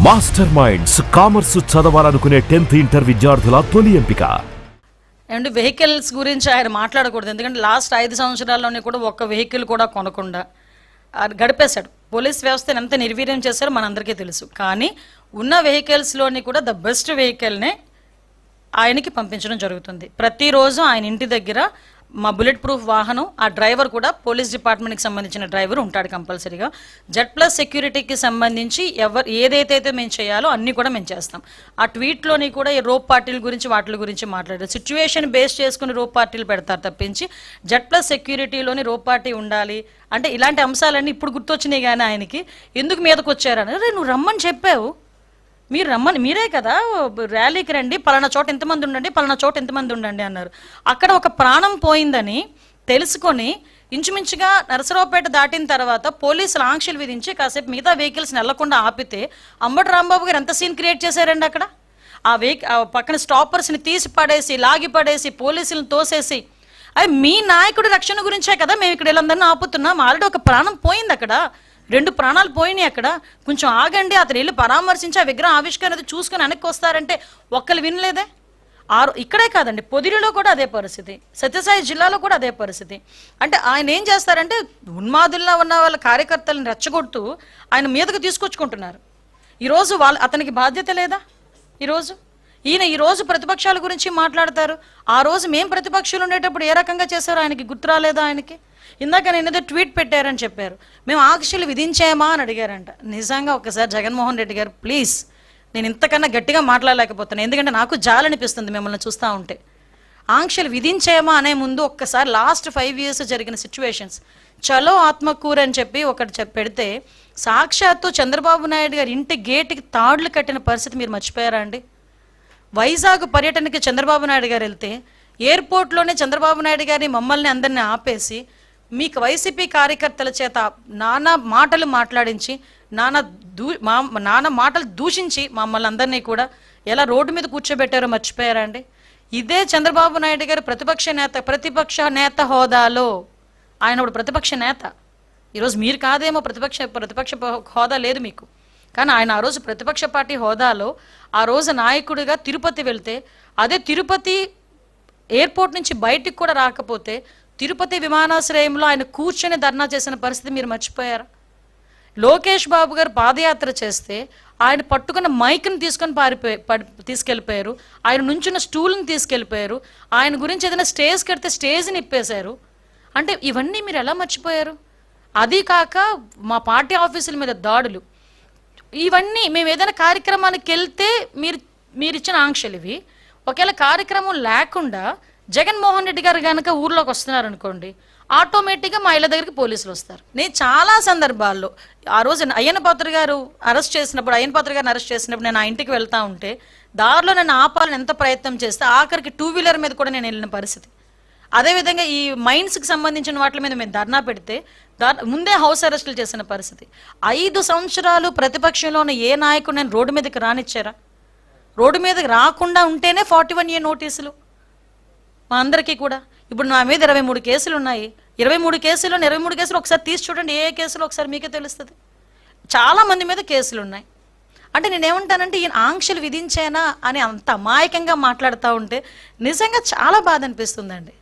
Master minds commerce చదవాలనుకునే 10th inter విద్యార్థుల తొలి ఎంపిక. అండ్ వెహికల్స్ గురించి ఆయన మాట్లాడకూడదు, ఎందుకంటే లాస్ట్ 5 సంవత్సరాల్లోనే కూడా ఒక్క వెహికల్ కూడా కొనకుండా గడిపేశాడు. పోలీస్ వ్యవస్థను ఎంత నిర్వీర్యం చేశారో మనందరికీ తెలుసు. కానీ ఉన్న వెహికల్స్లోని కూడా ద బెస్ట్ వెహికల్నే ఆయనకి పంపించడం జరుగుతుంది. ప్రతిరోజు ఆయన ఇంటి దగ్గర మా బుల్లెట్ ప్రూఫ్ వాహనం, ఆ డ్రైవర్ కూడా పోలీస్ డిపార్ట్మెంట్కి సంబంధించిన డ్రైవర్ ఉంటాడు కంపల్సరీగా. జెడ్+ సెక్యూరిటీకి సంబంధించి ఏదైతే మేము చేయాలో అన్నీ కూడా మేము చేస్తాం. ఆ ట్వీట్లోని కూడా ఈ రోప్ పార్టీల గురించి వాటి గురించి మాట్లాడారు. సిచ్యువేషన్ బేస్ చేసుకుని రోప్ పార్టీలు పెడతారు తప్పించి జెడ్+ సెక్యూరిటీలోని రోప్ పార్టీ ఉండాలి అంటే ఇలాంటి అంశాలన్నీ ఇప్పుడు గుర్తొచ్చినాయి. కానీ ఆయనకి ఎందుకు మీదకి వచ్చారని, అరే నువ్వు రమ్మని చెప్పావు, మీరు రమ్మని, మీరే కదా ర్యాలీకి రండి, పలానా చోట ఎంతమంది ఉండండి, పలానా చోట ఎంతమంది ఉండండి అన్నారు. అక్కడ ఒక ప్రాణం పోయిందని తెలుసుకొని ఇంచుమించుగా నరసరావుపేట దాటిన తర్వాత పోలీసులు ఆంక్షలు విధించి కాసేపు మిగతా వెహికల్స్ని వెళ్లకుండా ఆపితే అంబటి రాంబాబు గారు ఎంత సీన్ క్రియేట్ చేశారండి అక్కడ. ఆ పక్కన స్టాపర్స్ని తీసి పడేసి, లాగి పడేసి, పోలీసులను తోసేసి, అది మీ నాయకుడి రక్షణ గురించే కదా మేము ఇక్కడ వీళ్ళందరినీ ఆపుతున్నాం. ఆల్రెడీ ఒక ప్రాణం పోయింది అక్కడ, 2 ప్రాణాలు పోయినాయి అక్కడ. కొంచెం ఆగండి, అతను వెళ్ళి పరామర్శించి ఆ విగ్రహం ఆవిష్కరణ చూసుకొని వెనక్కి వస్తారంటే ఒక్కరు వినలేదే. ఇక్కడే కాదండి, పొదిలిలో కూడా అదే పరిస్థితి, సత్యసాయి జిల్లాలో కూడా అదే పరిస్థితి. అంటే ఆయన ఏం చేస్తారంటే ఉన్మాదుల్లో ఉన్న వాళ్ళ కార్యకర్తలను రెచ్చగొడుతూ ఆయన మీదకు తీసుకొచ్చుకుంటున్నారు. ఈరోజు అతనికి బాధ్యత లేదా? ఈరోజు ప్రతిపక్షాల గురించి మాట్లాడతారు. ఆ రోజు మేము ప్రతిపక్షాలు ఉండేటప్పుడు ఏ రకంగా చేశారో ఆయనకి గుర్తు రాలేదా? ఆయనకి ఇందాక నేను ఏదో ట్వీట్ పెట్టారని చెప్పారు, మేము ఆంక్షలు విధించామా అని అడిగారంట. నిజంగా ఒకసారి జగన్మోహన్ రెడ్డి గారు ప్లీజ్, నేను ఇంతకన్నా గట్టిగా మాట్లాడలేకపోతున్నాను, ఎందుకంటే నాకు జాలనిపిస్తుంది మిమ్మల్ని చూస్తూ ఉంటే. ఆంక్షలు విధించామా అనే ముందు ఒక్కసారి లాస్ట్ 5 years జరిగిన సిచ్యువేషన్స్, చలో ఆత్మకూరు అని చెప్పి ఒకటి పెడితే సాక్షాత్తు చంద్రబాబు నాయుడు గారి ఇంటి గేటుకి తాడులు కట్టిన పరిస్థితి మీరు మర్చిపోయారా అండి? వైజాగ్ పర్యటనకి చంద్రబాబు నాయుడు గారు వెళ్తే ఎయిర్పోర్ట్లోనే చంద్రబాబు నాయుడు గారిని మమ్మల్ని అందరినీ ఆపేసి మీకు వైసీపీ కార్యకర్తల చేత నానా మాటలు మాట్లాడించి, నానా మాటలు దూషించి మమ్మల్ని అందరినీ కూడా ఎలా రోడ్డు మీద కూర్చోబెట్టారో మర్చిపోయారా అండి? ఇదే చంద్రబాబు నాయుడు గారు ప్రతిపక్ష నేత హోదాలో, ఆయన ఇప్పుడు ప్రతిపక్ష నేత. ఈరోజు మీరు కాదేమో, ప్రతిపక్ష హోదా లేదు మీకు, కానీ ఆయన ఆ రోజు ప్రతిపక్ష పార్టీ హోదాలో ఆ రోజు నాయకుడిగా తిరుపతి వెళ్తే, అదే తిరుపతి ఎయిర్పోర్ట్ నుంచి బయటికి కూడా రాకపోతే తిరుపతి విమానాశ్రయంలో ఆయన కూర్చొని ధర్నా చేసిన పరిస్థితి మీరు మర్చిపోయారా? లోకేష్ బాబు గారు పాదయాత్ర చేస్తే ఆయన పట్టుకున్న మైక్ని తీసుకెళ్ళిపోయారు, ఆయన నుంచున్న స్టూల్ని తీసుకెళ్ళిపోయారు, ఆయన గురించి ఏదైనా స్టేజ్ కడితే స్టేజ్ని ఇప్పేశారు. అంటే ఇవన్నీ మీరు ఎలా మర్చిపోయారు? అది కాక మా పార్టీ ఆఫీసుల మీద దాడులు, ఇవన్నీ మేము ఏదైనా కార్యక్రమానికి వెళ్తే మీరు ఇచ్చిన ఆంక్షలు ఇవి. ఒకవేళ కార్యక్రమం లేకుండా జగన్మోహన్ రెడ్డి గారు కనుక ఊర్లోకి వస్తున్నారు అనుకోండి, ఆటోమేటిక్గా మా ఇళ్ళ దగ్గరికి పోలీసులు వస్తారు. నేను చాలా సందర్భాల్లో ఆ రోజు అయ్యన్న పాత్ర గారిని అరెస్ట్ చేసినప్పుడు నేను ఆ ఇంటికి వెళ్తా ఉంటే దారిలో నన్ను ఆపాలని ఎంత ప్రయత్నం చేస్తే ఆఖరికి 2 వీలర్ మీద కూడా నేను వెళ్ళిన పరిస్థితి. అదేవిధంగా ఈ మైన్స్కి సంబంధించిన వాటి మీద మేము ధర్నా పెడితే ముందే హౌస్ అరెస్టులు చేసిన పరిస్థితి. 5 సంవత్సరాలు ప్రతిపక్షంలో ఉన్న ఏ నాయకుడు నేను రోడ్డు మీదకి రానిచ్చారా? రోడ్డు మీదకి రాకుండా ఉంటేనే 41A నోటీసులు మా అందరికీ కూడా. ఇప్పుడు నా మీద 23 కేసులు ఉన్నాయి. 23 కేసులు ఒకసారి తీసి చూడండి, ఏ కేసులు ఒకసారి మీకే తెలుస్తుంది. చాలా మంది మీద కేసులు ఉన్నాయి. అంటే నేనేమంటానంటే ఈయన ఆంక్షలు విధించానా అని అంత అమాయకంగా మాట్లాడుతూ ఉంటే నిజంగా చాలా బాధ అనిపిస్తుందండి.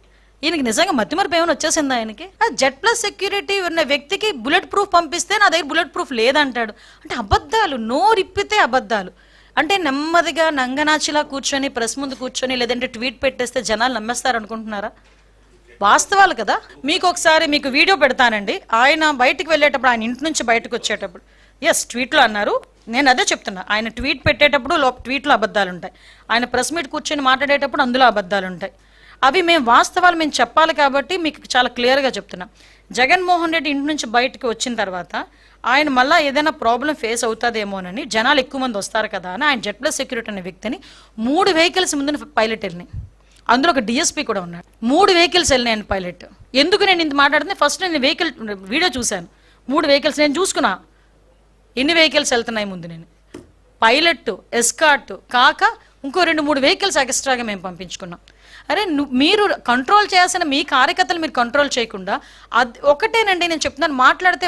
ఈయనకి నిజంగా మతిమరుపు ఏమైనా వచ్చేసింది ఆయనకి? జెడ్+ సెక్యూరిటీ ఉన్న వ్యక్తికి బుల్లెట్ ప్రూఫ్ పంపిస్తే నా దగ్గర బుల్లెట్ ప్రూఫ్ లేదంటాడు. అంటే అబద్ధాలు, నోరిప్పితే అబద్ధాలు. అంటే నెమ్మదిగా నంగనాచిలా కూర్చొని ప్రెస్ ముందు కూర్చొని లేదంటే ట్వీట్ పెట్టేస్తే జనాలు నమ్మేస్తారు అనుకుంటున్నారా? వాస్తవాలు కదా. మీకు వీడియో పెడతానండి. ఆయన బయటికి వెళ్ళేటప్పుడు, ఆయన ఇంటి నుంచి బయటకు వచ్చేటప్పుడు, ట్వీట్లో అన్నారు, నేను అదే చెప్తున్నా, ఆయన ట్వీట్ పెట్టేటప్పుడు ట్వీట్లో అబద్ధాలు ఉంటాయి, ఆయన ప్రెస్ మీట్ కూర్చొని మాట్లాడేటప్పుడు అందులో అబద్ధాలు ఉంటాయి. అవి వాస్తవాలు మేము చెప్పాలి కాబట్టి మీకు చాలా క్లియర్గా చెప్తున్నా. జగన్మోహన్ రెడ్డి ఇంటి నుంచి బయటకు వచ్చిన తర్వాత ఆయన మళ్ళీ ఏదైనా ప్రాబ్లం ఫేస్ అవుతుందేమోనని, జనాలు ఎక్కువ మంది వస్తారు కదా అని ఆయన జెడ్+ సెక్యూరిటీ అనే వ్యక్తిని 3 వెహికల్స్ ముందు పైలట్ వెళ్ళినాయి, అందులో ఒక DSP కూడా ఉన్నాడు. 3 వెహికల్స్ వెళ్ళినాయని పైలట్. ఎందుకు నేను ఇంత మాట్లాడితే, ఫస్ట్ నేను వీడియో చూశాను, 3 వెహికల్స్ నేను చూసుకున్నా ఎన్ని వెహికల్స్ వెళ్తున్నాయి ముందు. నేను పైలట్, ఎస్కార్ట్ కాక ఇంకో 2-3 వెహికల్స్ ఎక్స్ట్రాగా మేము పంపించుకున్నాం. అరే మీరు కంట్రోల్ చేయాల్సిన మీ కార్యకర్తలు మీరు కంట్రోల్ చేయకుండా ఒకటేనండి నేను చెప్తున్నాను, మాట్లాడితే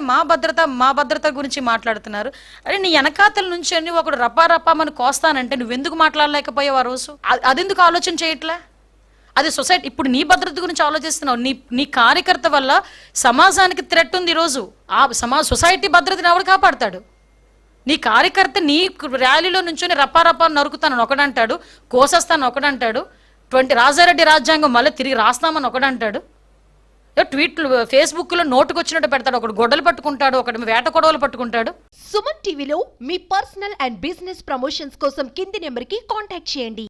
మా భద్రత గురించి మాట్లాడుతున్నారు. అరే నీ వెనకాతల నుంచి అన్ని ఒకడు రప్పా మనం కోస్తానంటే నువ్వెందుకు మాట్లాడలేకపోయావు ఆ రోజు? అదెందుకు ఆలోచన చేయట్లే? అది సొసైటీ ఇప్పుడు నీ భద్రత గురించి ఆలోచిస్తున్నావు. నీ కార్యకర్త వల్ల సమాజానికి థ్రెట్ ఉంది ఈరోజు. ఆ సొసైటీ భద్రతని ఎవరు కాపాడతాడు? నీ కార్యకర్త నీ ర్యాలీలో నుంచొని రప్పా నరుకుతానని ఒకడంటాడు, కోసేస్తాను ఒకడంటాడు, రాజారెడ్డి రాజ్యాంగం మళ్ళీ తిరిగి రాస్తామని ఒకడంటాడు, ట్వీట్లు ఫేస్బుక్లో నోటుకొచ్చినట్టు పెడతాడు, ఒకడు గొడ్డలు పట్టుకుంటాడు, ఒకటి వేట కొడవలు పట్టుకుంటాడు. సుమన్ టీవీలో మీ పర్సనల్ అండ్ బిజినెస్ ప్రమోషన్స్ కోసం కింది నెంబర్కి కాంటాక్ట్ చేయండి.